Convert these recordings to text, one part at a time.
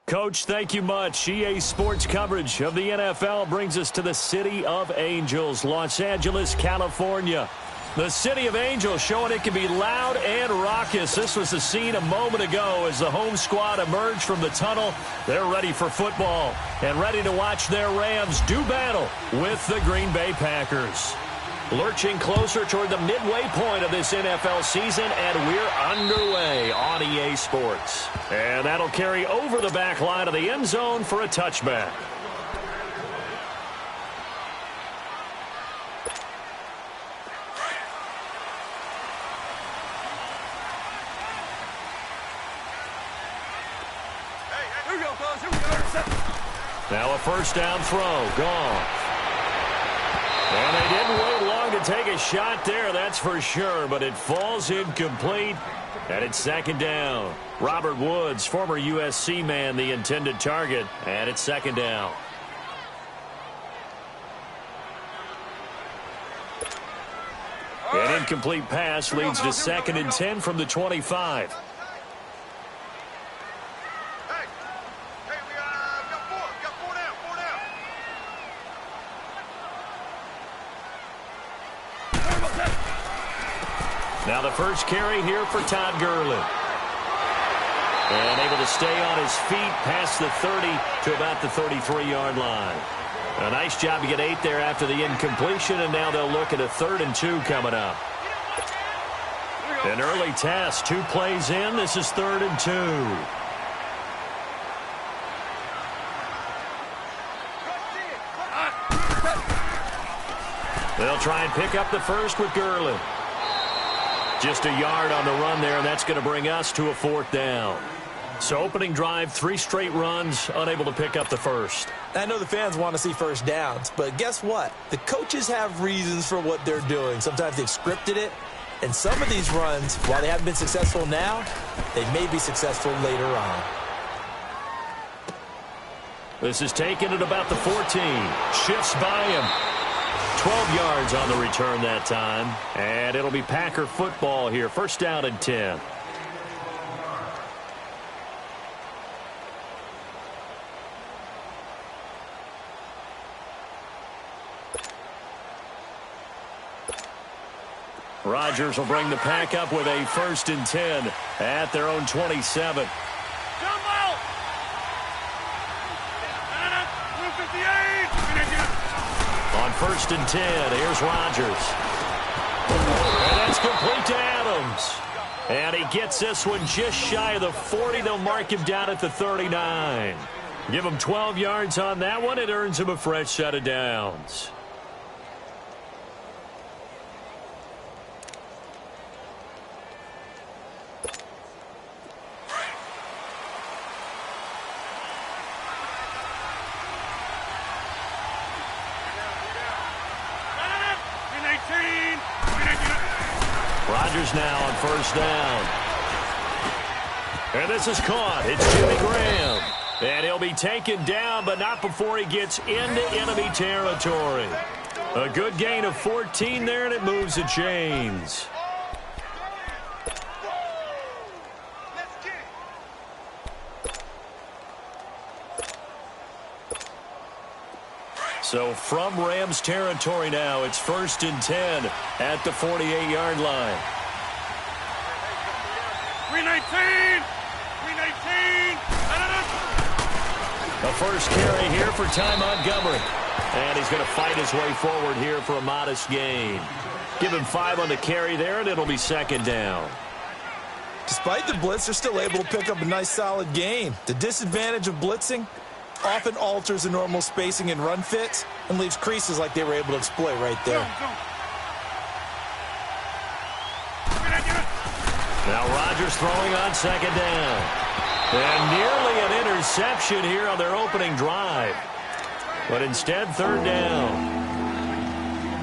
Coach, thank you much. EA Sports coverage of the NFL brings us to the City of Angels, Los Angeles, California. The City of Angels showing it can be loud and raucous. This was the scene a moment ago as the home squad emerged from the tunnel. They're ready for football and ready to watch their Rams do battle with the Green Bay Packers. Lurching closer toward the midway point of this NFL season, and we're underway on EA Sports. And that'll carry over the back line of the end zone for a touchback. Now a first down throw, gone. And they didn't wait long to take a shot there, that's for sure, but it falls incomplete, and it's second down. Robert Woods, former USC man, the intended target, and it's second down. An incomplete pass leads to 2nd and 10 from the 25. Now the first carry here for Todd Gurley. And able to stay on his feet past the 30 to about the 33-yard line. A nice job to get 8 there after the incompletion, and now they'll look at a 3rd and 2 coming up. An early test, 2 plays in. This is 3rd and 2. They'll try and pick up the first with Gurley. Just a yard on the run there, and that's going to bring us to a 4th down. So opening drive, 3 straight runs, unable to pick up the first. I know the fans want to see first downs, but guess what? The coaches have reasons for what they're doing. Sometimes they've scripted it, and some of these runs, while they haven't been successful now, they may be successful later on. This is taken at about the 14. Shifts by him. 12 yards on the return that time. And it'll be Packer football here. First down and 10. Rodgers will bring the pack up with a 1st and 10 at their own 27. On 1st and 10, here's Rodgers. And that's complete to Adams. And he gets this one just shy of the 40. They'll mark him down at the 39. Give him 12 yards on that one. It earns him a fresh set of downs. Rodgers now on 1st down. And this is caught. It's Jimmy Graham. And he'll be taken down, but not before he gets into enemy territory. A good gain of 14 there, and it moves the chains. So from Rams territory now, it's 1st and 10 at the 48-yard line. 319! 319! A first carry here for Ty Montgomery. And he's going to fight his way forward here for a modest gain. Give him 5 on the carry there, and it'll be 2nd down. Despite the blitz, they're still able to pick up a nice, solid gain. The disadvantage of blitzing often alters the normal spacing and run fits and leaves creases like they were able to exploit right there. Now Rodgers throwing on 2nd down. And nearly an interception here on their opening drive. But instead, 3rd down.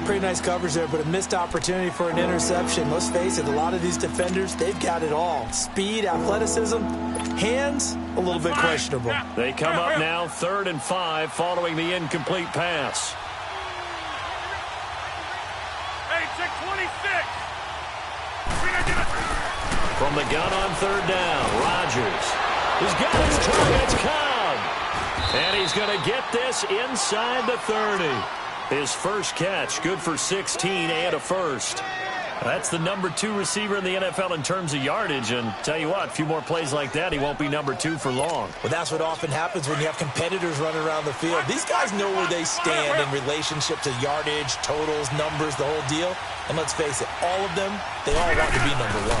Pretty nice coverage there, but a missed opportunity for an interception. Let's face it, a lot of these defenders, they've got it all. Speed, athleticism, hands, a little bit questionable. They come up now 3rd and 5 following the incomplete pass. Hey, check 26. From the gun on 3rd down, Rodgers has got his targets caught. And he's going to get this inside the 30. His first catch, good for 16 and a first. That's the number 2 receiver in the NFL in terms of yardage. And tell you what, a few more plays like that, he won't be number 2 for long. Well, that's what often happens when you have competitors running around the field. These guys know where they stand in relationship to yardage, totals, numbers, the whole deal. And let's face it, all of them, they all want to be number 1.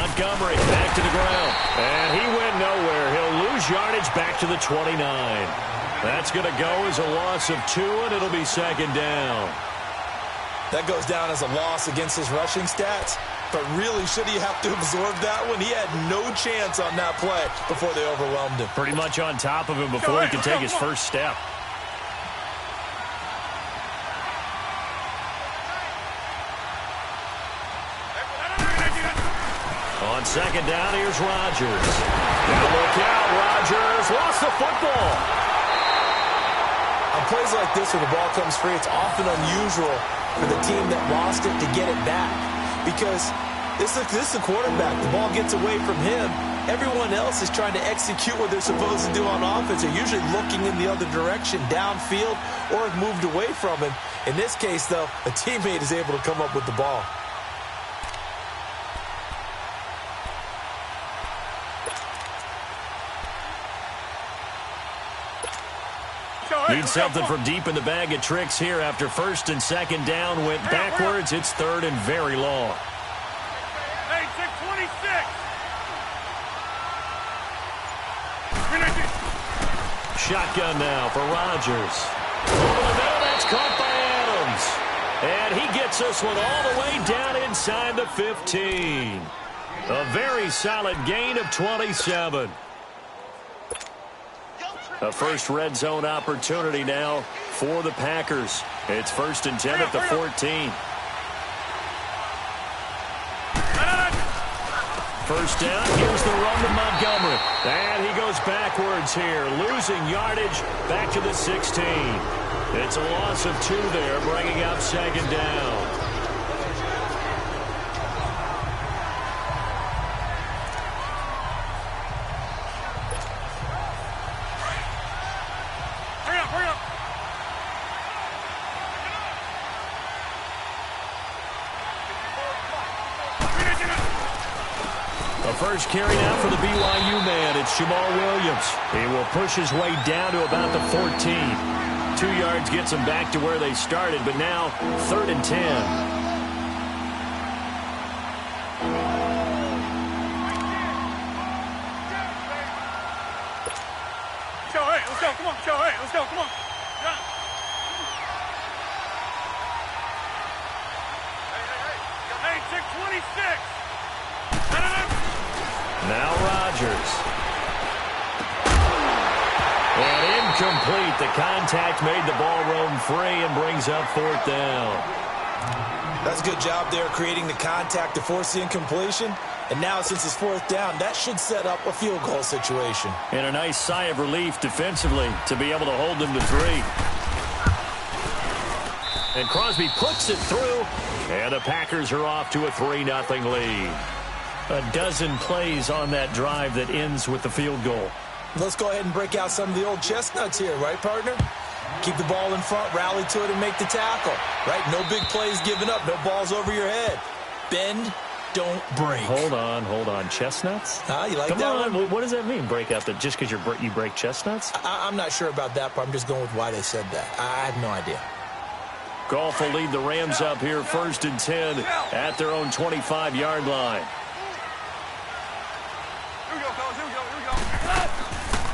Montgomery back to the ground. And he went nowhere. He'll lose yardage back to the 29. That's going to go as a loss of 2, and it'll be second down. That goes down as a loss against his rushing stats. But really, should he have to absorb that one? He had no chance on that play before they overwhelmed him. Pretty much on top of him before he could take his first step. On second down, here's Rodgers. Now look out, Rodgers lost the football. On plays like this where the ball comes free, it's often unusual for the team that lost it to get it back. Because this is the quarterback. The ball gets away from him. Everyone else is trying to execute what they're supposed to do on offense. They're usually looking in the other direction, downfield, or have moved away from him. In this case, though, a teammate is able to come up with the ball. Need something from deep in the bag of tricks here after first and second down went backwards. It's third and very long. Hey, 626. Shotgun now for Rodgers. Over the middle, that's caught by Adams. And he gets this one all the way down inside the 15. A very solid gain of 27. A first red zone opportunity now for the Packers. It's first and 10 at the 14. First down, here's the run to Montgomery. And he goes backwards here, losing yardage back to the 16. It's a loss of 2 there, bringing up second down. First carry now for the BYU man. It's Jamal Williams. He will push his way down to about the 14. 2 yards gets him back to where they started, but now third and 10. Let's go, come on. Let's go, come on. Hey, 626. Now Rodgers. And incomplete. The contact made the ball roam free and brings up fourth down. That's a good job there creating the contact to force the incompletion. And now since it's fourth down, that should set up a field goal situation. And a nice sigh of relief defensively to be able to hold them to 3. And Crosby puts it through. And the Packers are off to a 3-0 lead. A dozen plays on that drive that ends with the field goal. Let's go ahead and break out some of the old chestnuts here, right, partner? Keep the ball in front, rally to it, and make the tackle, right? No big plays given up, no balls over your head. Bend, don't break. Hold on. Chestnuts? You like Come that on. one? What does that mean, break out? That just because you break chestnuts? I'm not sure about that, but I'm just going with why they said that. I have no idea. Goff will lead the Rams up here first and 10 at their own 25-yard line.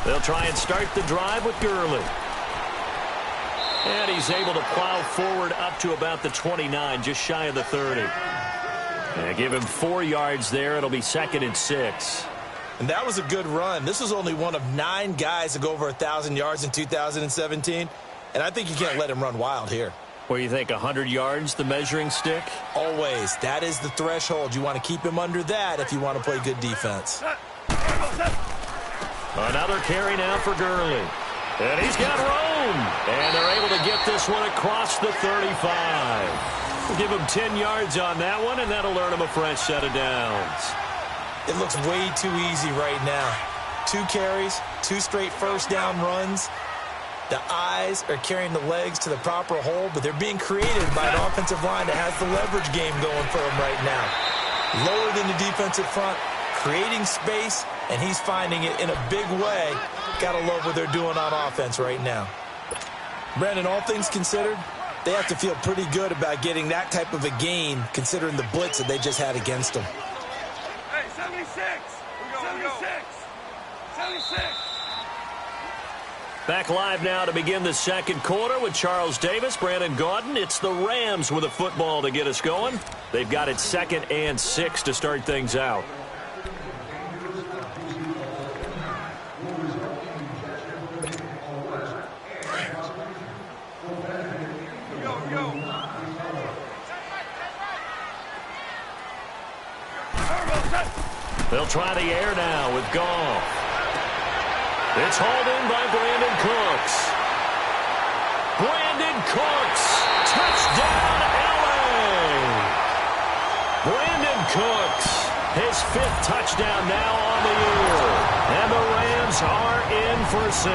They'll try and start the drive with Gurley. And he's able to plow forward up to about the 29, just shy of the 30. And give him 4 yards there. It'll be second and 6. And that was a good run. This was only one of 9 guys to go over 1,000 yards in 2017. And I think you can't let him run wild here. What do you think, 100 yards, the measuring stick? Always. That is the threshold. You want to keep him under that if you want to play good defense. Another carry now for Gurley. And he's got room. And they're able to get this one across the 35. We'll give him 10 yards on that one, and that'll earn him a fresh set of downs. It looks way too easy right now. 2 carries, 2 straight first down runs. The eyes are carrying the legs to the proper hole, but they're being created by an offensive line that has the leverage game going for them right now. Lower than the defensive front, creating space, and he's finding it in a big way. Gotta love what they're doing on offense right now. Brandon, all things considered, they have to feel pretty good about getting that type of a gain, considering the blitz that they just had against them. Hey, 76! 76! 76! Back live now to begin the second quarter with Charles Davis, Brandon Gaudin. It's the Rams with a football to get us going. They've got it 2nd and 6 to start things out. They'll try the air now with Goff. It's hauled in by Brandon Cooks. Brandon Cooks, touchdown LA. Brandon Cooks, his 5th touchdown now on the year. And the Rams are in for 6.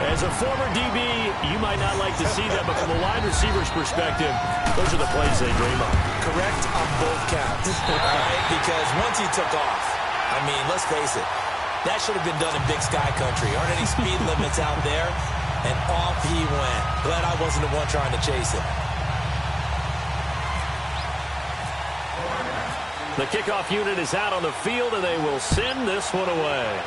As a former DB, you might not like to see that, but from a wide receiver's perspective, those are the plays they dream of. Correct on both counts, all right? Because once he took off, I mean, let's face it, that should have been done in Big Sky Country. Aren't any speed limits out there? And off he went. Glad I wasn't the one trying to chase it. The kickoff unit is out on the field, and they will send this one away.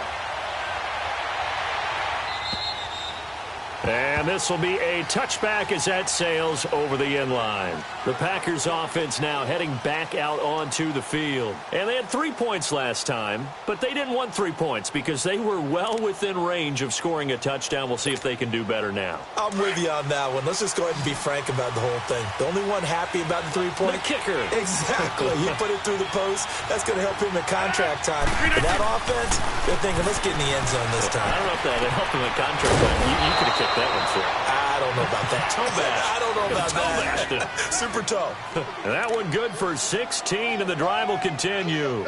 And this will be a touchback as that sails over the end line. The Packers offense now heading back out onto the field. And they had 3 points last time, but they didn't want 3 points because they were well within range of scoring a touchdown. We'll see if they can do better now. I'm with you on that one. Let's just go ahead and be frank about the whole thing. The only one happy about the 3-point? The kicker. Exactly. He put it through the post. That's going to help him in contract time. But that offense, they're thinking, let's get in the end zone this time. I don't know if that helped him in contract time. You could have kicked that one for. I don't know about that. Toe bash. I don't know about Toe that. Super toe. And that one good for 16, and the drive will continue.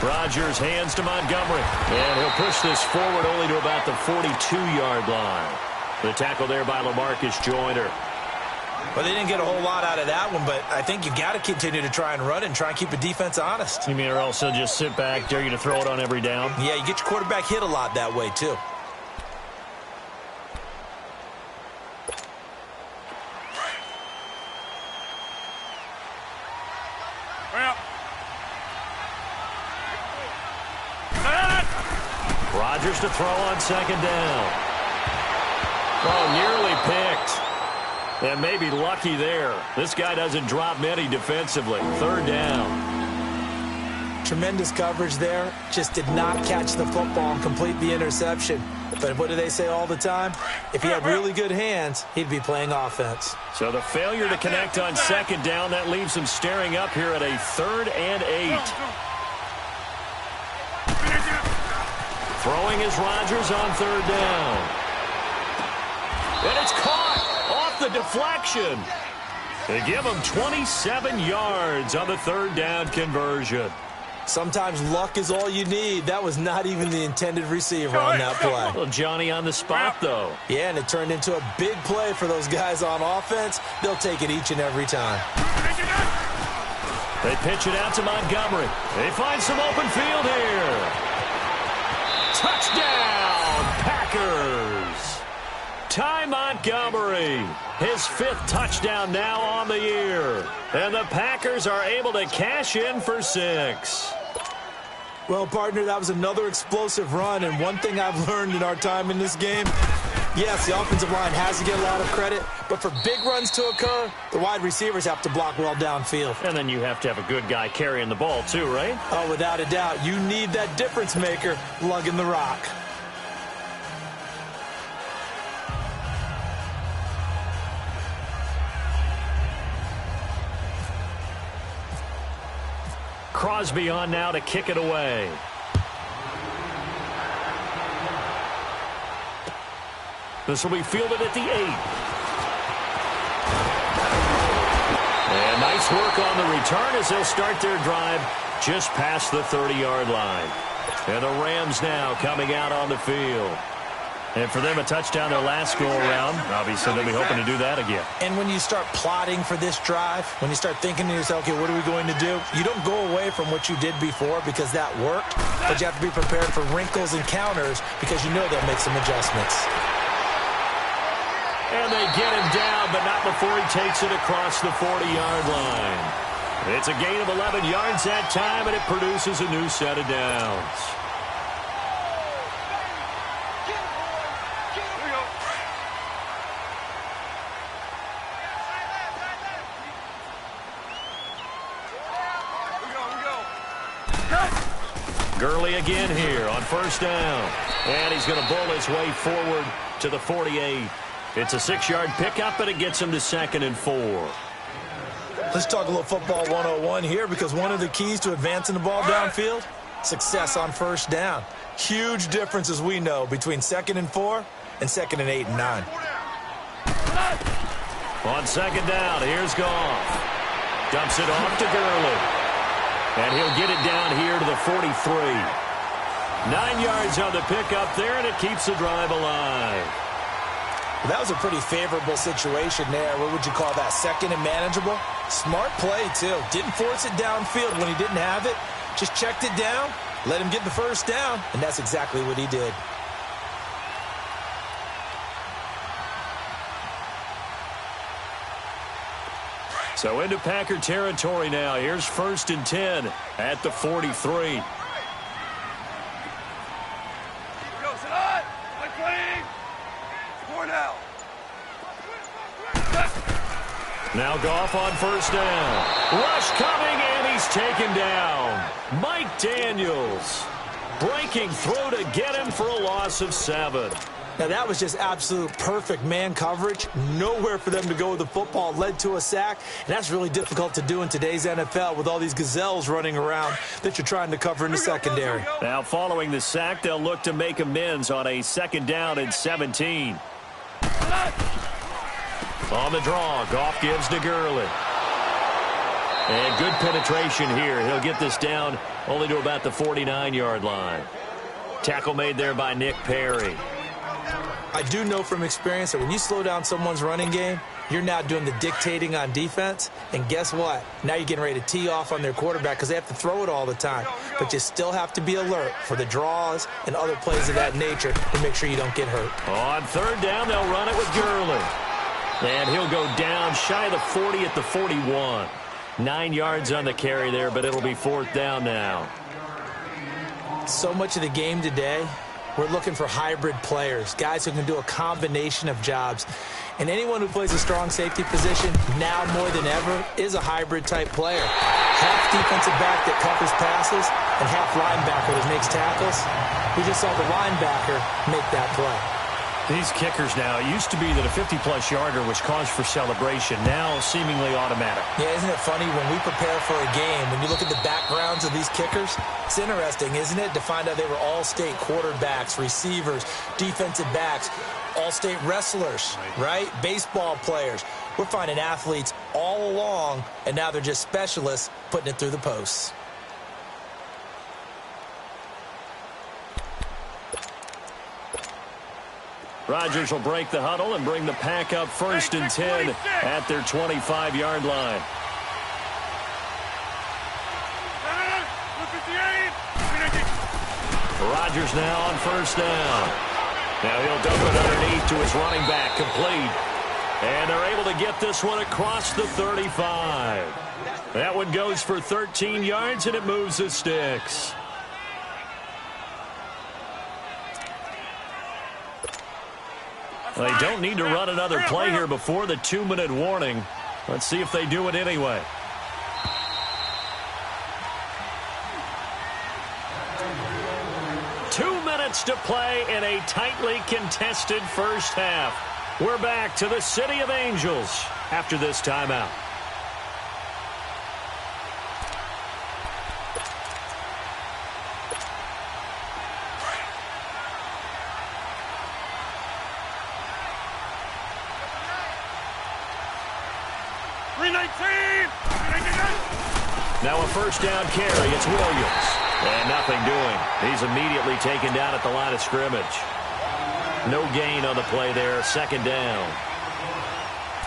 Rodgers hands to Montgomery. And he'll push this forward only to about the 42-yard line. The tackle there by LaMarcus Joyner. Well, they didn't get a whole lot out of that one, but I think you got to continue to try and run and try and keep the defense honest. You mean or else they'll just sit back, dare you to throw it on every down? Yeah, you get your quarterback hit a lot that way, too. Rodgers to throw on 2nd down. Oh, nearly picked. And maybe lucky there. This guy doesn't drop many defensively. 3rd down. Tremendous coverage there. Just did not catch the football and complete the interception. But what do they say all the time? If he had really good hands, he'd be playing offense. So the failure to connect on 2nd down, that leaves him staring up here at a 3rd and 8. Throwing is Rodgers on 3rd down. And it's caught off the deflection. They give him 27 yards on the 3rd down conversion. Sometimes luck is all you need. That was not even the intended receiver on that play. Well, Johnny on the spot, though. Yeah, and it turned into a big play for those guys on offense. They'll take it each and every time. They pitch it out to Montgomery. They find some open field here. Touchdown, Packers. Ty Montgomery, his 5th touchdown now on the year. And the Packers are able to cash in for 6. Well, partner, that was another explosive run. And one thing I've learned in our time in this game, yes, the offensive line has to get a lot of credit. But for big runs to occur, the wide receivers have to block well downfield. And then you have to have a good guy carrying the ball, too, right? Oh, without a doubt. You need that difference maker lugging the rock. Crosby on now to kick it away. This will be fielded at the 8. And nice work on the return as they'll start their drive just past the 30-yard line. And the Rams now coming out on the field. And for them, a touchdown their last go-around. Obviously, they'll be hoping to do that again. And when you start plotting for this drive, when you start thinking to yourself, okay, what are we going to do? You don't go away from what you did before because that worked, but you have to be prepared for wrinkles and counters because you know they'll make some adjustments. And they get him down, but not before he takes it across the 40-yard line. It's a gain of 11 yards that time, and it produces a new set of downs. Gurley again here on first down. And he's going to bull his way forward to the 48. It's a 6-yard pickup, and it gets him to 2nd and 4. Let's talk a little football 101 here because one of the keys to advancing the ball downfield, success on first down. Huge difference, as we know, between 2nd and 4 and 2nd and 8 and 9. On 2nd down, here's Goff. Dumps it off to Gurley. And he'll get it down here to the 43. 9 yards on the pickup there, and it keeps the drive alive. Well, that was a pretty favorable situation there. What would you call that? 2nd and manageable? Smart play, too. Didn't force it downfield when he didn't have it. Just checked it down, let him get the first down, and that's exactly what he did. So into Packer territory now. Here's 1st and 10 at the 43. Now Goff on first down. Rush coming, and he's taken down. Mike Daniels breaking through to get him for a loss of 7. Now, that was just absolute perfect man coverage. Nowhere for them to go with the football. Led to a sack, and that's really difficult to do in today's NFL with all these gazelles running around that you're trying to cover in the secondary. Now, following the sack, they'll look to make amends on a 2nd down and 17. On the draw, Goff gives to Gurley. And good penetration here. He'll get this down only to about the 49-yard line. Tackle made there by Nick Perry. I do know from experience that when you slow down someone's running game, you're now doing the dictating on defense. And guess what? Now you're getting ready to tee off on their quarterback because they have to throw it all the time. But you still have to be alert for the draws and other plays of that nature to make sure you don't get hurt. On 3rd down, they'll run it with Gurley. And he'll go down shy of the 40 at the 41. 9 yards on the carry there, but it'll be 4th down now. So much of the game today, we're looking for hybrid players, guys who can do a combination of jobs. And anyone who plays a strong safety position, now more than ever, is a hybrid-type player. Half defensive back that covers passes and half linebacker that makes tackles. We just saw the linebacker make that play. These kickers now, it used to be that a 50-plus yarder was cause for celebration, now seemingly automatic. Yeah, isn't it funny when we prepare for a game, when you look at the backgrounds of these kickers, it's interesting, isn't it, to find out they were all-state quarterbacks, receivers, defensive backs, all-state wrestlers, right? Baseball players. We're finding athletes all along, and now they're just specialists putting it through the posts. Rodgers will break the huddle and bring the pack up 1st and 10 at their 25-yard line. Rodgers now on 1st down. Now he'll dump it underneath to his running back, complete. And they're able to get this one across the 35. That one goes for 13 yards, and it moves the sticks. They don't need to run another play here before the 2-minute warning. Let's see if they do it anyway. To play in a tightly contested first half. We're back to the City of Angels after this timeout. Now a first down carry. It's Williams. And nothing doing. He's immediately taken down at the line of scrimmage. No gain on the play there. Second down.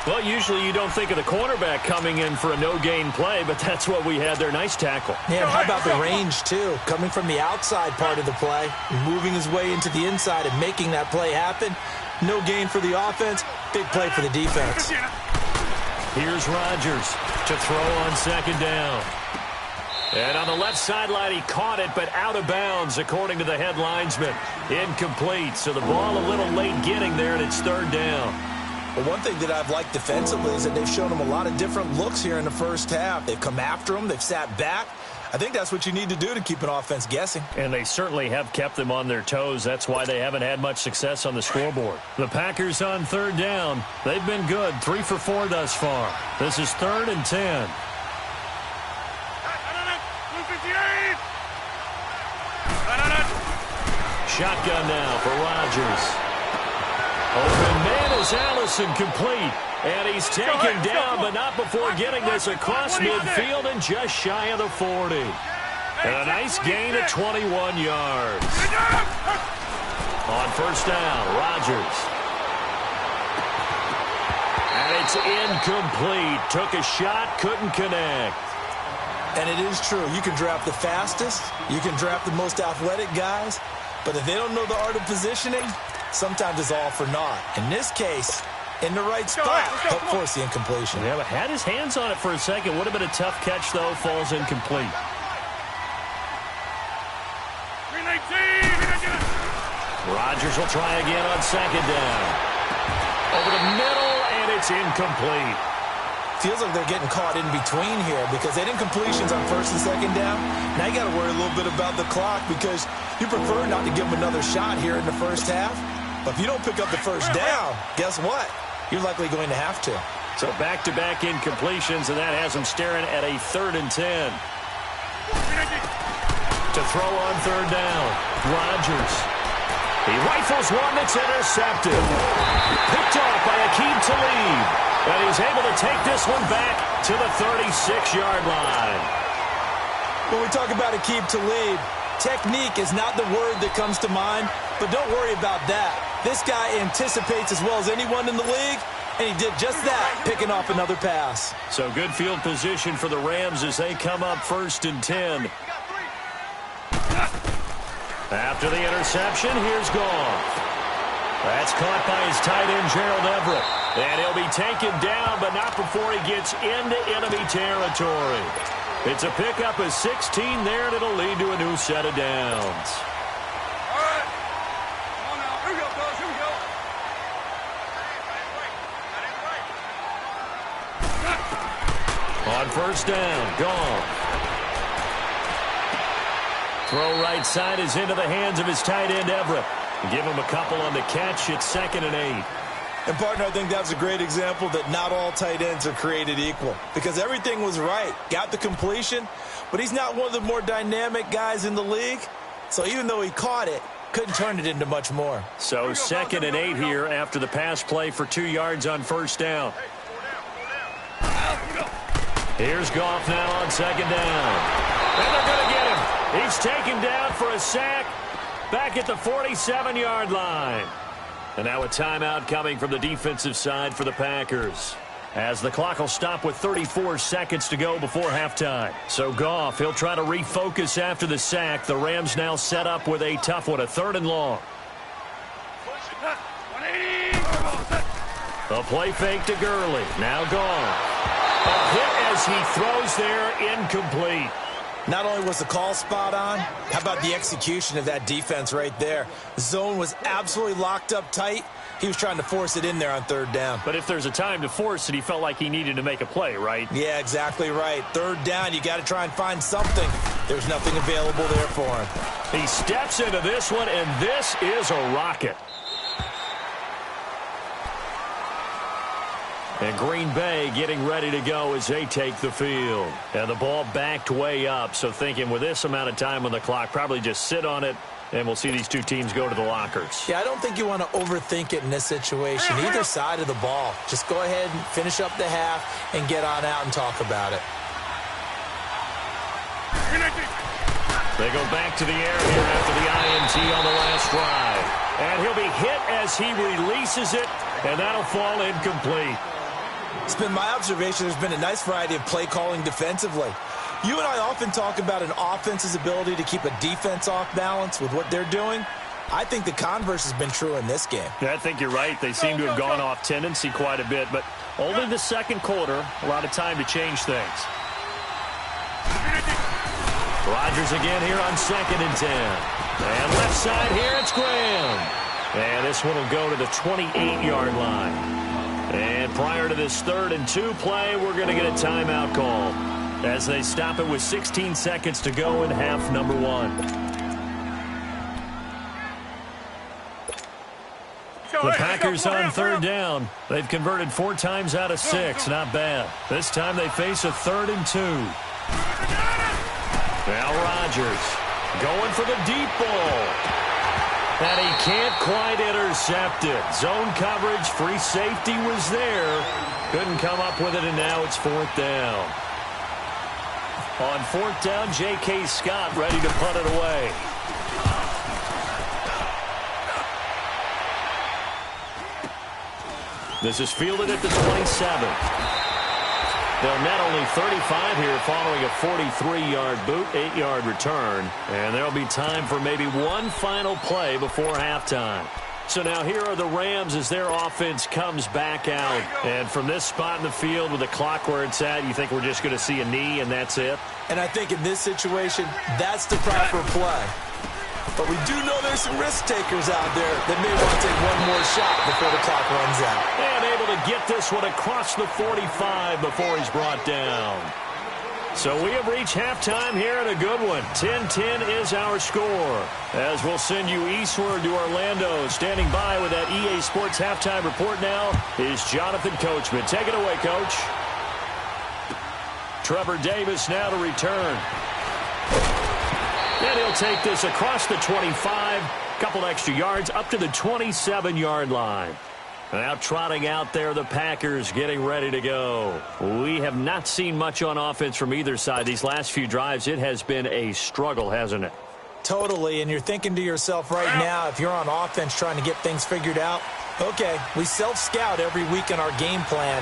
Well, usually you don't think of the cornerback coming in for a no-gain play, but that's what we had there. Nice tackle. Yeah, and how about the range, too? Coming from the outside part of the play, moving his way into the inside and making that play happen. No gain for the offense, big play for the defense. Here's Rodgers to throw on second down. And on the left sideline, he caught it, but out of bounds, according to the head linesman. Incomplete, so the ball a little late getting there, and it's third down. Well, one thing that I've liked defensively is that they've shown him a lot of different looks here in the first half. They've come after him. They've sat back. I think that's what you need to do to keep an offense guessing. And they certainly have kept them on their toes. That's why they haven't had much success on the scoreboard. The Packers on third down. They've been good, 3 for 4 thus far. This is 3rd and 10. Shotgun now for Rodgers. Open man is Allison, complete. And he's taken down, but not before getting this across midfield and just shy of the 40. And a nice gain of 21 yards. On first down, Rodgers. And it's incomplete. Took a shot, couldn't connect. And it is true. You can draft the fastest. You can draft the most athletic guys. But if they don't know the art of positioning, sometimes it's all for naught. In this case, in the right spot, help force the incompletion. Yeah, but had his hands on it for a second. Would have been a tough catch, though. Falls incomplete. Rodgers will try again on second down. Over the middle, and it's incomplete. Feels like they're getting caught in between here because they didn't completions on first and second down. Now you got to worry a little bit about the clock because you prefer not to give them another shot here in the first half. But if you don't pick up the first down, guess what? You're likely going to have to. So back-to-back incompletions, and that has them staring at a 3rd and 10. To throw on third down, Rodgers. He rifles one that's intercepted. Picked off by Aqib Talib. And he's able to take this one back to the 36-yard line. When we talk about Aqib Talib, technique is not the word that comes to mind, but don't worry about that. This guy anticipates as well as anyone in the league, and he did just that, picking off another pass. So good field position for the Rams as they come up 1st and 10. After the interception, here's Goff. That's caught by his tight end, Gerald Everett. And he'll be taken down, but not before he gets into enemy territory. It's a pickup of 16 there, and it'll lead to a new set of downs. All right. Come on now. Here we go, fellas. Here we go. On first down, Goff. Throw right side is into the hands of his tight end, Everett. Give him a couple on the catch. It's 2nd and 8. And, partner, I think that's a great example that not all tight ends are created equal because everything was right. Got the completion, but he's not one of the more dynamic guys in the league. So even though he caught it, couldn't turn it into much more. So 2nd and 8 here after the pass play for 2 yards on first down. Here's Goff now on second down. And they're going to get him. He's taken down for a sack back at the 47-yard line. And now a timeout coming from the defensive side for the Packers. As the clock will stop with 34 seconds to go before halftime. So Goff, he'll try to refocus after the sack. The Rams now set up with a tough one, a 3rd and long. A play fake to Gurley. Now Goff. A hit as he throws there, incomplete. Not only was the call spot on, how about the execution of that defense right there? The zone was absolutely locked up tight. He was trying to force it in there on 3rd down. But if there's a time to force it, he felt like he needed to make a play, right? Yeah, exactly right. 3rd down, you got to try and find something. There's nothing available there for him. He steps into this one, and this is a rocket. And Green Bay getting ready to go as they take the field. And the ball backed way up, so thinking with this amount of time on the clock, probably just sit on it, and we'll see these two teams go to the lockers. Yeah, I don't think you want to overthink it in this situation. Either side of the ball. Just go ahead and finish up the half and get on out and talk about it. They go back to the air here after the INT on the last drive. And he'll be hit as he releases it, and that'll fall incomplete. It's been my observation there's been a nice variety of play calling defensively. You and I often talk about an offense's ability to keep a defense off balance with what they're doing. I think the converse has been true in this game. Yeah, I think you're right. They seem to have gone off tendency quite a bit, but only the second quarter, a lot of time to change things. Rodgers again here on 2nd and 10. And left side here, it's Graham. And this one will go to the 28-yard line. And prior to this 3rd and 2 play, we're going to get a timeout call as they stop it with 16 seconds to go in half number 1. The Packers on 3rd down. They've converted 4 times out of 6. Not bad. This time they face a 3rd and 2. Now Rodgers going for the deep ball. And he can't quite intercept it. Zone coverage, free safety was there. Couldn't come up with it, and now it's 4th down. On 4th down, J.K. Scott ready to punt it away. This is fielded at the 27. They'll net only 35 here following a 43-yard boot, 8-yard return. And there'll be time for maybe one final play before halftime. So now here are the Rams as their offense comes back out. And from this spot in the field with the clock where it's at, you think we're just going to see a knee and that's it? And I think in this situation, that's the proper play. But we do know there's some risk takers out there that may want to take one more shot before the clock runs out. And able to get this one across the 45 before he's brought down. So we have reached halftime here and a good one. 10-10 is our score. As we'll send you eastward to Orlando. Standing by with that EA Sports halftime report now is Jonathan Coachman. Take it away, Coach. Trevor Davis now to return. And he'll take this across the 25, couple extra yards up to the 27-yard line. Now trotting out there, the Packers getting ready to go. We have not seen much on offense from either side. These last few drives, it has been a struggle, hasn't it? Totally, and you're thinking to yourself right now, if you're on offense trying to get things figured out, okay, we self-scout every week in our game plan.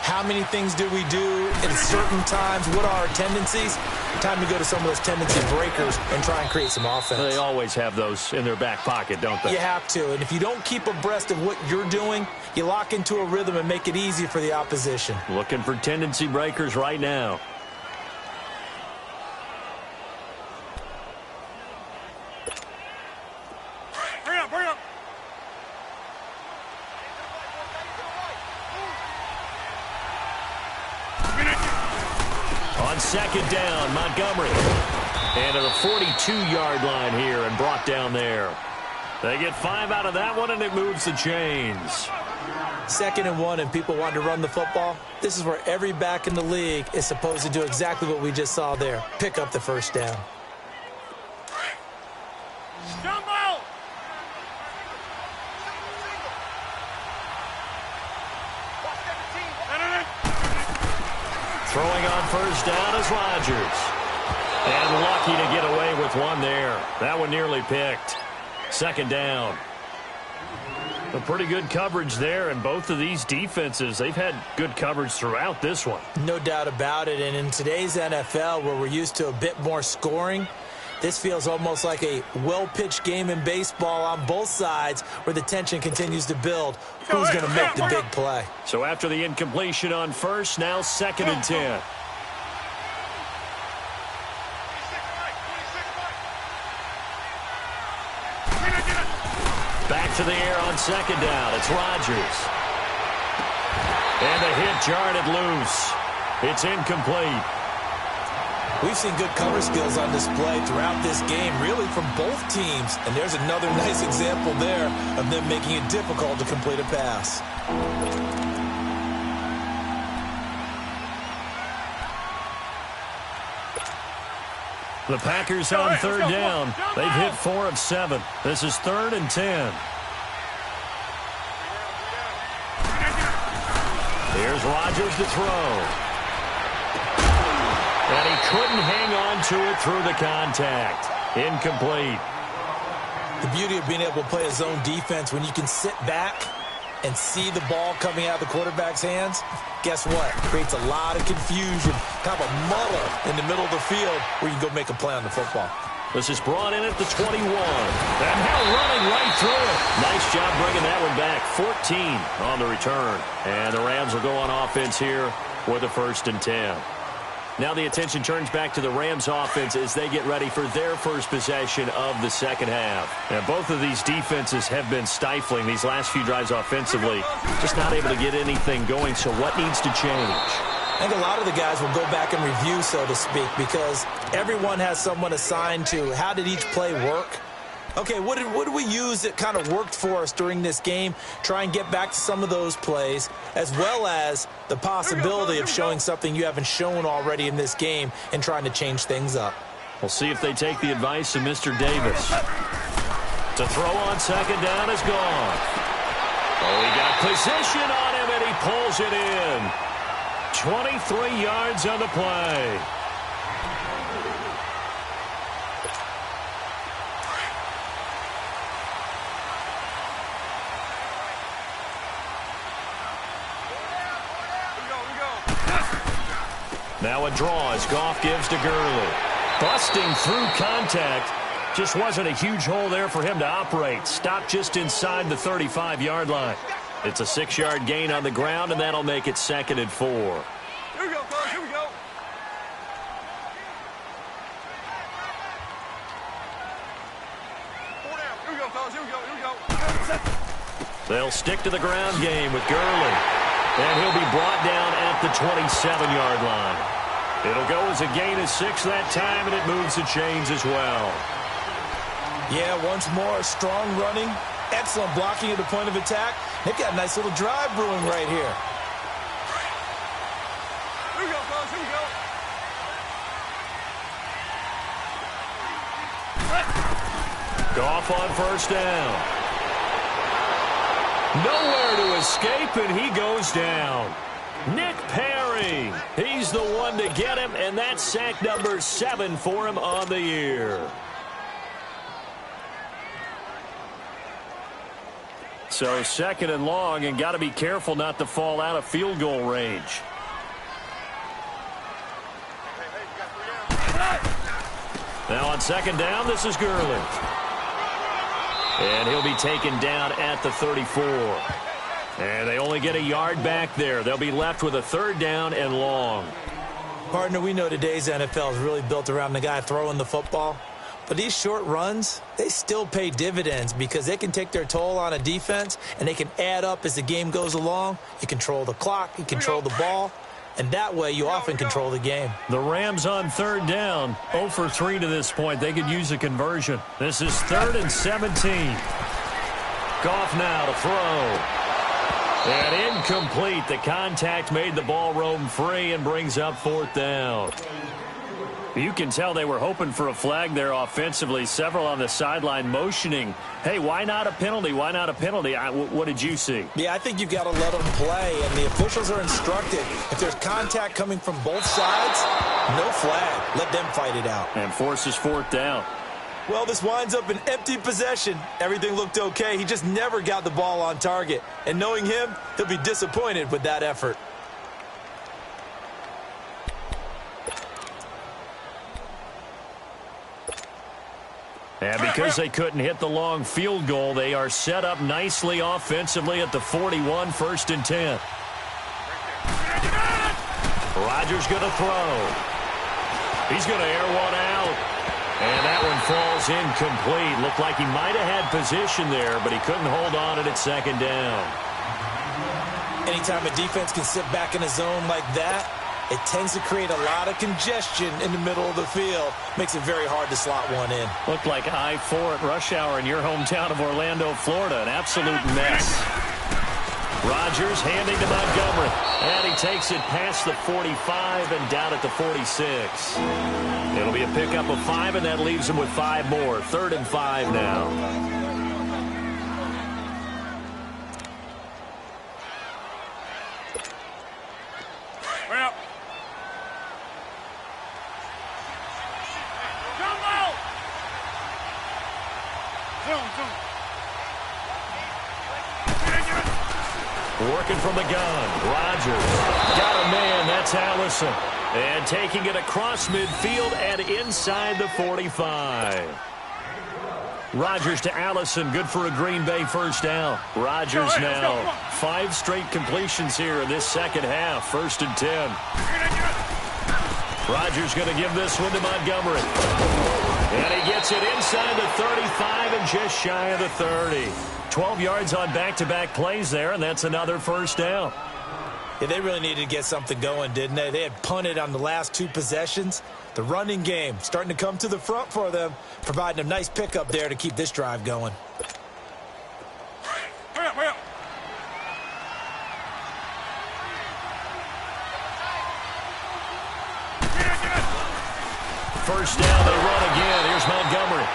How many things do we do at certain times? What are our tendencies? Time to go to some of those tendency breakers and try and create some offense. They always have those in their back pocket, don't they? You have to. And if you don't keep abreast of what you're doing, you lock into a rhythm and make it easy for the opposition. Looking for tendency breakers right now. Bring up. On 2nd down, Montgomery. And to the 42-yard line here and brought down there. They get 5 out of that one, and it moves the chains. 2nd and 1, and people want to run the football. This is where every back in the league is supposed to do exactly what we just saw there. Pick up the 1st down. Throwing on 1st down is Rodgers. And lucky to get away with one there. That one nearly picked. 2nd down. A pretty good coverage there, and both of these defenses, they've had good coverage throughout this one. No doubt about it, and in today's NFL, where we're used to a bit more scoring, this feels almost like a well-pitched game in baseball on both sides where the tension continues to build. Who's going to make the big play? So after the incompletion on 1st, now 2nd and 10. Back to the air on 2nd down. It's Rodgers. And the hit jarred it loose. It's incomplete. We've seen good cover skills on display throughout this game, really from both teams. And there's another nice example there of them making it difficult to complete a pass. The Packers on third down. They've hit 4 of 7. This is 3rd and 10. Here's Rodgers to throw. And he couldn't hang on to it through the contact. Incomplete. The beauty of being able to play a zone defense when you can sit back and see the ball coming out of the quarterback's hands, guess what? Creates a lot of confusion, kind of a muddle in the middle of the field where you can go make a play on the football. This is brought in at the 21. And now running right through it. Nice job bringing that one back. 14 on the return. And the Rams will go on offense here with a 1st and 10. Now the attention turns back to the Rams offense as they get ready for their first possession of the second half. And both of these defenses have been stifling these last few drives offensively. Just not able to get anything going. So what needs to change? I think a lot of the guys will go back and review, so to speak, because everyone has someone assigned to how did each play work. Okay, what did we use that kind of worked for us during this game? Try and get back to some of those plays, as well as the possibility of showing something you haven't shown already in this game and trying to change things up. We'll see if they take the advice of Mr. Davis. To throw on second down is gone. Oh, he got position on him, and he pulls it in. 23 yards on the play. Now a draw as Goff gives to Gurley. Busting through contact. Just wasn't a huge hole there for him to operate. Stopped just inside the 35-yard line. It's a 6-yard gain on the ground, and that'll make it 2nd and 4. Here we go, fellas. Here we go. Four down. Here we go, fellas. Here we go. Here we go. They'll stick to the ground game with Gurley. And he'll be brought down at the 27-yard line. It'll go as a gain of 6 that time, and it moves the chains as well. Yeah, once more, strong running, excellent blocking at the point of attack. They've got a nice little drive brewing right here. Here we go, fellas. Here we go. Goff on first down. Nowhere to escape, and he goes down. Nick Perry, he's the one to get him, and that's sack number 7 for him on the year. So 2nd and long, and got to be careful not to fall out of field goal range. Now on 2nd down, this is Gurley. And he'll be taken down at the 34. And they only get a yard back there. They'll be left with a 3rd down and long. Partner, we know today's NFL is really built around the guy throwing the football. But these short runs, they still pay dividends because they can take their toll on a defense, and they can add up as the game goes along. You control the clock, you control the ball, and that way you often control the game. The Rams on 3rd down, 0 for 3 to this point. They could use a conversion. This is 3rd and 17. Goff now to throw. And incomplete. The contact made the ball roam free and brings up 4th down. You can tell they were hoping for a flag there offensively. Several on the sideline motioning, hey, why not a penalty? Why not a penalty? What did you see? Yeah, I think you've got to let them play, and the officials are instructed. If there's contact coming from both sides, no flag. Let them fight it out. And forces 4th down. Well, this winds up an empty possession. Everything looked okay. He just never got the ball on target. And knowing him, he'll be disappointed with that effort. And because they couldn't hit the long field goal, they are set up nicely offensively at the 41, 1st and 10. Rodgers going to throw. He's going to air one out. And that one falls incomplete. Looked like he might have had position there, but he couldn't hold on it at 2nd down. Anytime a defense can sit back in a zone like that, it tends to create a lot of congestion in the middle of the field. Makes it very hard to slot one in. Looked like I-4 at rush hour in your hometown of Orlando, Florida. An absolute mess. Rodgers handing to Montgomery. And he takes it past the 45 and down at the 46. It'll be a pickup of 5, and that leaves him with 5 more. 3rd and 5 now. Well. Jumbo! Zoom. Working from the gun. Rodgers. Got a man. That's Allison. And taking it across midfield and inside the 45. Rodgers to Allison. Good for a Green Bay first down. Rodgers now 5 straight completions here in this second half. 1st and 10. Rodgers going to give this one to Montgomery. And he gets it inside the 35 and just shy of the 30. 12 yards on back-to-back plays there, and that's another first down. Yeah, they really needed to get something going, didn't they? They had punted on the last 2 possessions. The running game starting to come to the front for them, providing a nice pickup there to keep this drive going. First down, they run again. Here's Montgomery.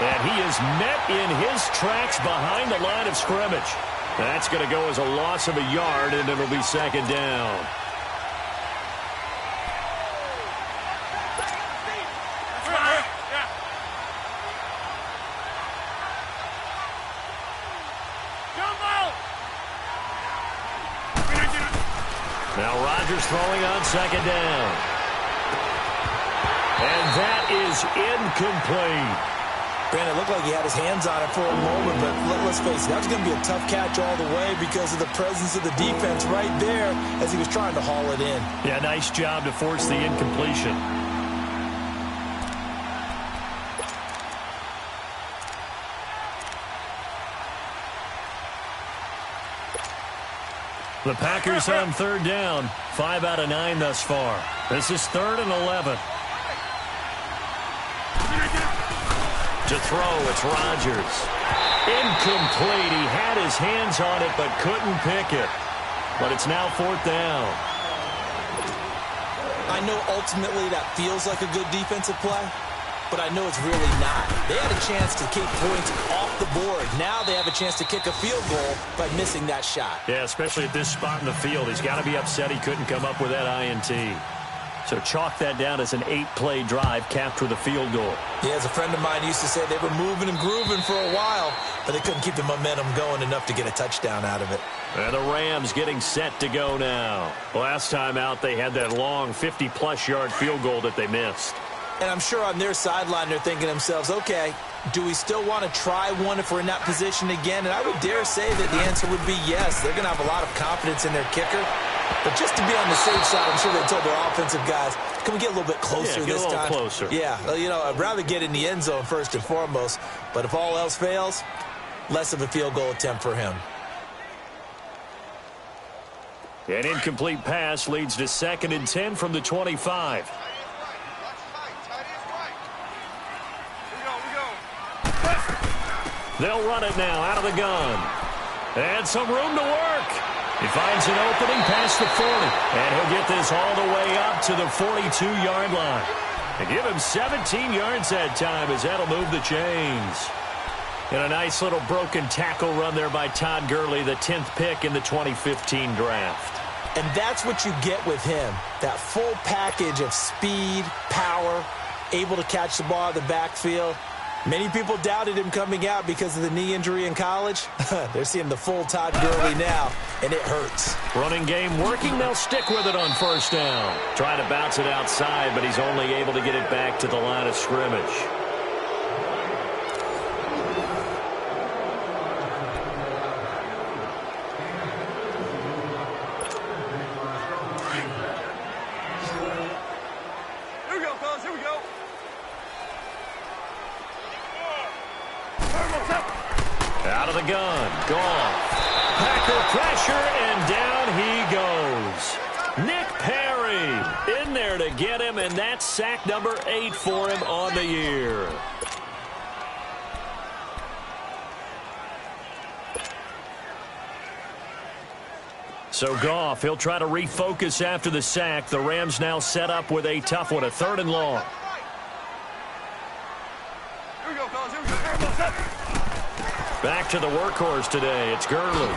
And he is met in his tracks behind the line of scrimmage. That's going to go as a loss of a yard, and it'll be 2nd down. Now Rodgers throwing on 2nd down. And that is incomplete. Brandon, it looked like he had his hands on it for a moment, but let's face it, that was going to be a tough catch all the way because of the presence of the defense right there as he was trying to haul it in. Yeah, nice job to force the incompletion. The Packers on 3rd down. 5 out of 9 thus far. This is 3rd and 11. To throw, it's Rodgers. Incomplete. He had his hands on it but couldn't pick it. But it's now 4th down. I know ultimately that feels like a good defensive play, but I know it's really not. They had a chance to keep points off the board. Now they have a chance to kick a field goal by missing that shot. Yeah, especially at this spot in the field. He's got to be upset he couldn't come up with that INT. So chalk that down as an 8-play drive capped with a field goal. Yeah, as a friend of mine used to say, they were moving and grooving for a while, but they couldn't keep the momentum going enough to get a touchdown out of it. And the Rams getting set to go now. Last time out, they had that long 50-plus yard field goal that they missed. And I'm sure on their sideline, they're thinking to themselves, okay, do we still want to try one if we're in that position again? And I would dare say that the answer would be yes. They're going to have a lot of confidence in their kicker. But just to be on the safe side, I'm sure they told their offensive guys, can we get a little bit closer this time? Yeah, get a little closer. Yeah, well, you know, I'd rather get in the end zone first and foremost. But if all else fails, less of a field goal attempt for him. An incomplete pass leads to 2nd and 10 from the 25. They'll run it now out of the gun. And some room to work. He finds an opening past the 40. And he'll get this all the way up to the 42-yard line. And give him 17 yards that time as that'll move the chains. And a nice little broken tackle run there by Todd Gurley, the 10th pick in the 2015 draft. And that's what you get with him. That full package of speed, power, able to catch the ball in the backfield. Many people doubted him coming out because of the knee injury in college. They're seeing the full Todd Gurley now, and it hurts. Running game working. They'll stick with it on 1st down. Trying to bounce it outside, but he's only able to get it back to the line of scrimmage. Here we go, fellas. Here we go. Out of the gun. Gone. Packer pressure, and down he goes. Nick Perry in there to get him, and that's sack number 8 for him on the year. So Goff, he'll try to refocus after the sack. The Rams now set up with a tough one, a 3rd and long. Here we go, fellas. Here we go. Back to the workhorse today. It's Gurley.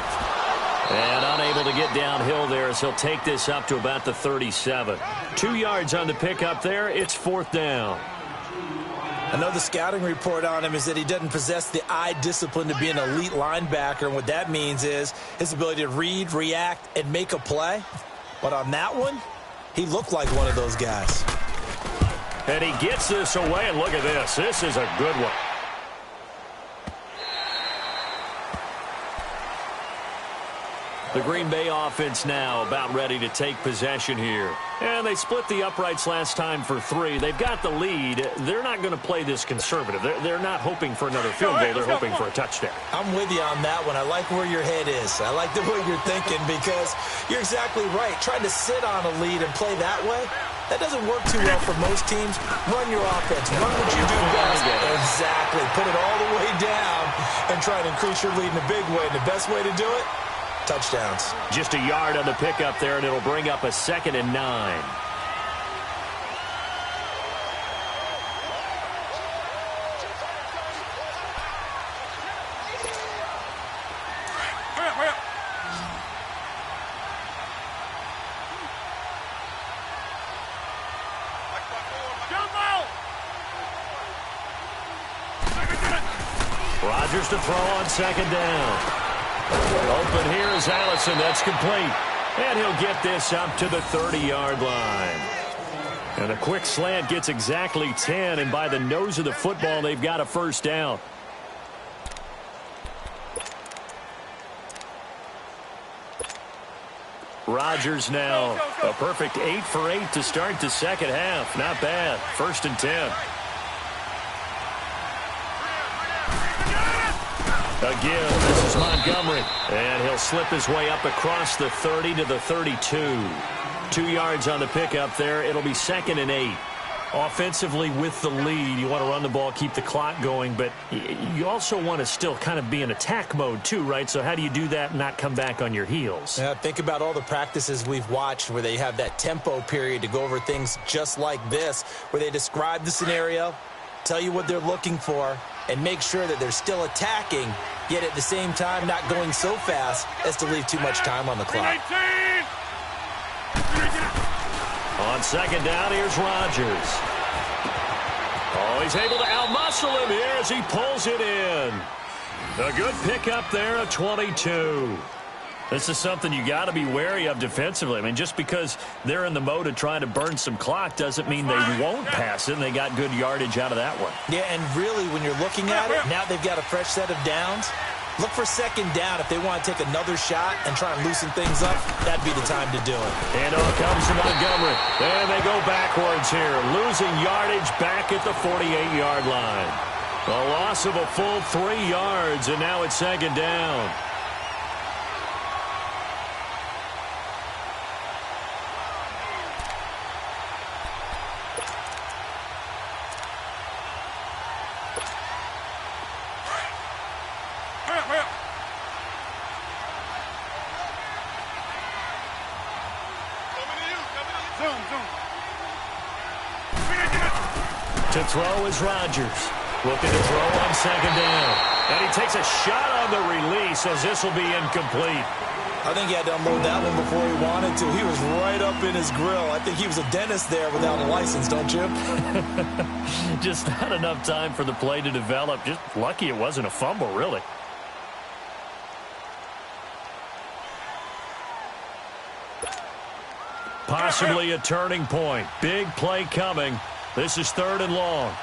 And unable to get downhill there as he'll take this up to about the 37. 2 yards on the pickup there. It's 4th down. I know the scouting report on him is that he doesn't possess the eye discipline to be an elite linebacker, and what that means is his ability to read, react, and make a play. But on that one, he looked like one of those guys. And he gets this away, and look at this. This is a good one. The Green Bay offense now about ready to take possession here. And they split the uprights last time for 3. They've got the lead. They're not going to play this conservative. They're not hoping for another field goal. They're hoping for a touchdown. I'm with you on that one. I like where your head is. I like the way you're thinking because you're exactly right. Trying to sit on a lead and play that way, that doesn't work too well for most teams. Run your offense. Run what you do best. Exactly. Put it all the way down and try to increase your lead in a big way. And the best way to do it, touchdowns. Just a yard on the pickup there, and it'll bring up a 2nd and 9. Hurry up. Jump out! Rodgers to throw on 2nd down. Open here is Allison. That's complete. And he'll get this up to the 30-yard line. And a quick slant gets exactly 10. And by the nose of the football, they've got a 1st down. Rodgers now a perfect 8 for 8 to start the 2nd half. Not bad. 1st and 10. Again, this is Montgomery. And he'll slip his way up across the 30 to the 32. 2 yards on the pickup there. It'll be 2nd and 8. Offensively with the lead, you want to run the ball, keep the clock going, but you also want to still kind of be in attack mode too, right? So how do you do that and not come back on your heels? Yeah, think about all the practices we've watched where they have that tempo period to go over things just like this, where they describe the scenario, tell you what they're looking for, and make sure that they're still attacking, yet at the same time not going so fast as to leave too much time on the clock. On 2nd down, here's Rodgers. Oh, he's able to outmuscle him here as he pulls it in. A good pickup there at 22. This is something you got to be wary of defensively. I mean, just because they're in the mode of trying to burn some clock doesn't mean they won't pass it, and they got good yardage out of that one. Yeah, and really, when you're looking at it, now they've got a fresh set of downs. Look for 2nd down if they want to take another shot and try and loosen things up. That'd be the time to do it. And on comes to Montgomery. And they go backwards here, losing yardage back at the 48-yard line. A loss of a full 3 yards, and now it's 2nd down. To throw is Rodgers. Looking to throw on 2nd down. And he takes a shot on the release as this will be incomplete. I think he had to unload that one before he wanted to. He was right up in his grill. I think he was a dentist there without a license, don't you? Just not enough time for the play to develop. Just lucky it wasn't a fumble, really. Possibly a turning point. Big play coming. This is 3rd and long.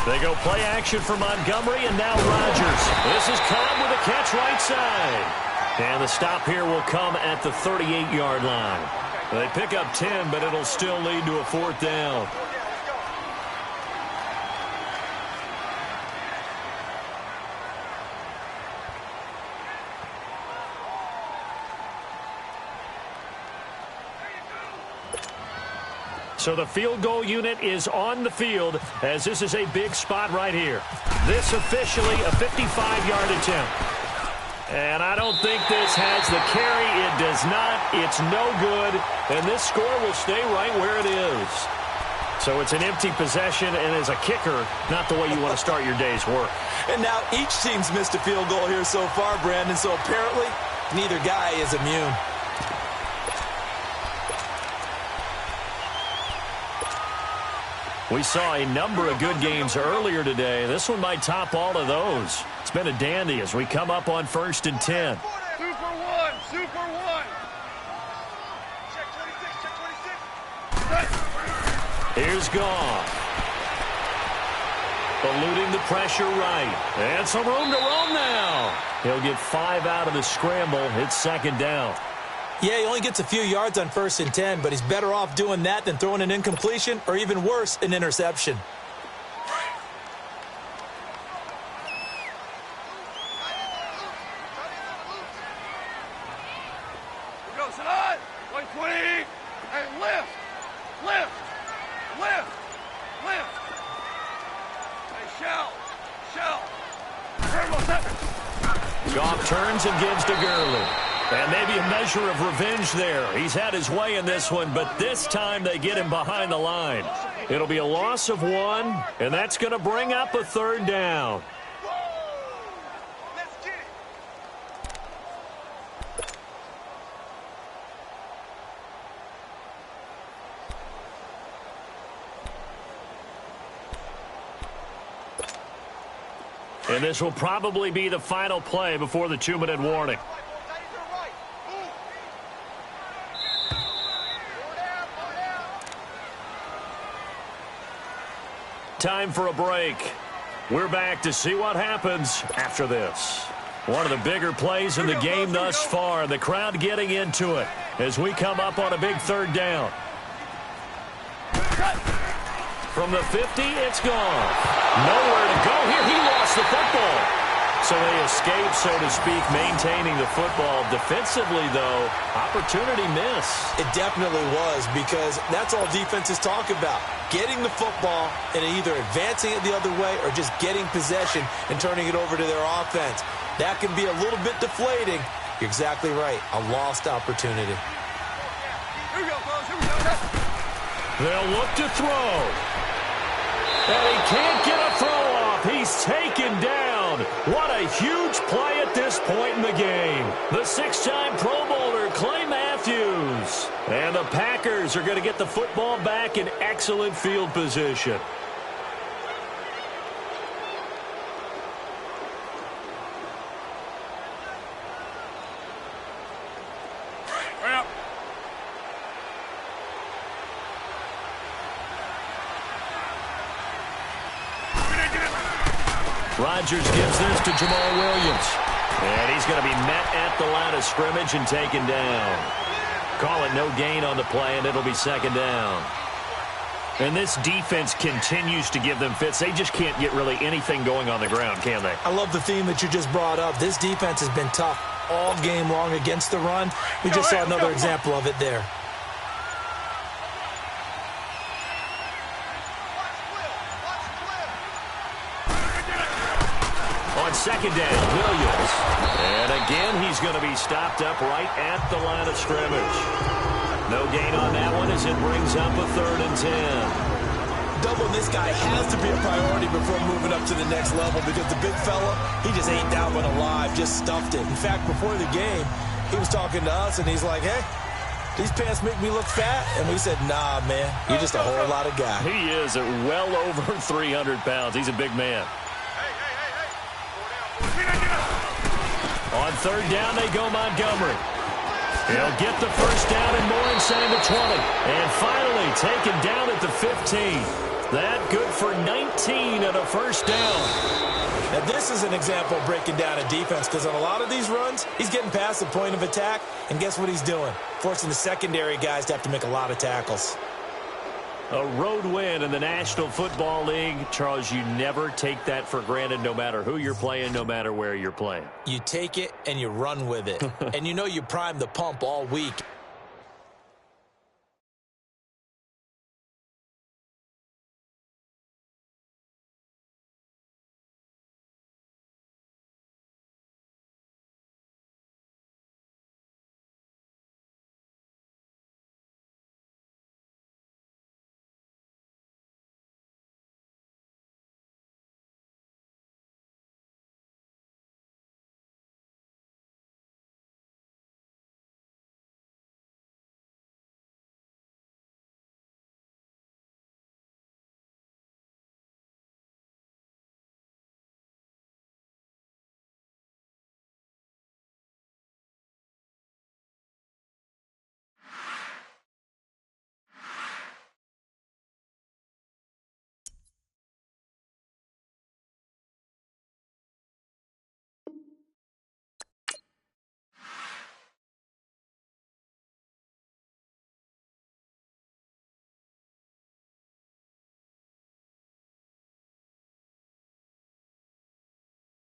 They go play action for Montgomery, and now Rodgers. This is Cobb with a catch right side. And the stop here will come at the 38-yard line. They pick up 10, but it'll still lead to a 4th down. So the field goal unit is on the field as this is a big spot right here. This officially a 55-yard attempt. And I don't think this has the carry. It does not. It's no good. And this score will stay right where it is. So it's an empty possession, and as a kicker, not the way you want to start your day's work. And now each team's missed a field goal here so far, Brandon, so apparently neither guy is immune. We saw a number of good games earlier today. This one might top all of those. It's been a dandy as we come up on 1st and 10. Super one, super one. Check 26, check 26. Here's Goff. Eluding the pressure right. And some room to roam now. He'll get 5 out of the scramble. It's 2nd down. Yeah, he only gets a few yards on 1st and 10, but he's better off doing that than throwing an incompletion or even worse, an interception. Go, Salah. 120. Hey, lift. Lift. Lift. Lift. Hey, shell. Shell. Goff turns and gives to Gurley. And maybe a measure of revenge there. He's had his way in this one, but this time they get him behind the line. It'll be a loss of 1, and that's going to bring up a 3rd down. Let's get it. And this will probably be the final play before the 2-minute warning. Time for a break. We're back to see what happens after this. One of the bigger plays in the game thus far. The crowd getting into it as we come up on a big 3rd down. From the 50, it's gone. Nowhere to go here. He lost the football. So they escape, so to speak, maintaining the football. Defensively, though, opportunity miss. It definitely was, because that's all defenses talk about. Getting the football and either advancing it the other way or just getting possession and turning it over to their offense. That can be a little bit deflating. You're exactly right. A lost opportunity. Here we go, fellas. Here we go. They'll look to throw. And he can't get a throw off. He's taken down. What a huge play at this point in the game. The 6-time Pro Bowler, Clay Matthews. And the Packers are going to get the football back in excellent field position. Rodgers gives this to Jamal Williams. And he's going to be met at the line of scrimmage and taken down. Call it no gain on the play, and it'll be 2nd down. And this defense continues to give them fits. They just can't get really anything going on the ground, can they? I love the theme that you just brought up. This defense has been tough all game long against the run. We just saw another example of it there. On 2nd down, Williams. And again, he's going to be stopped up right at the line of scrimmage. No gain on that one as it brings up a 3rd and 10. Doubling this guy has to be a priority before moving up to the next level, because the big fella, he just ain't that one alive, just stuffed it. In fact, before the game, he was talking to us, and he's like, hey, these pants make me look fat. And we said, nah, man, you're just a whole lot of guy. He is at well over 300 pounds. He's a big man. On 3rd down, they go Montgomery. He'll get the 1st down and more inside the 20. And finally taken down at the 15. That good for 19 at a 1st down. Now, this is an example of breaking down a defense, because on a lot of these runs, he's getting past the point of attack, and guess what he's doing? Forcing the secondary guys to have to make a lot of tackles. A road win in the National Football League. Charles, you never take that for granted, no matter who you're playing, no matter where you're playing. You take it and you run with it. And you know you prime the pump all week.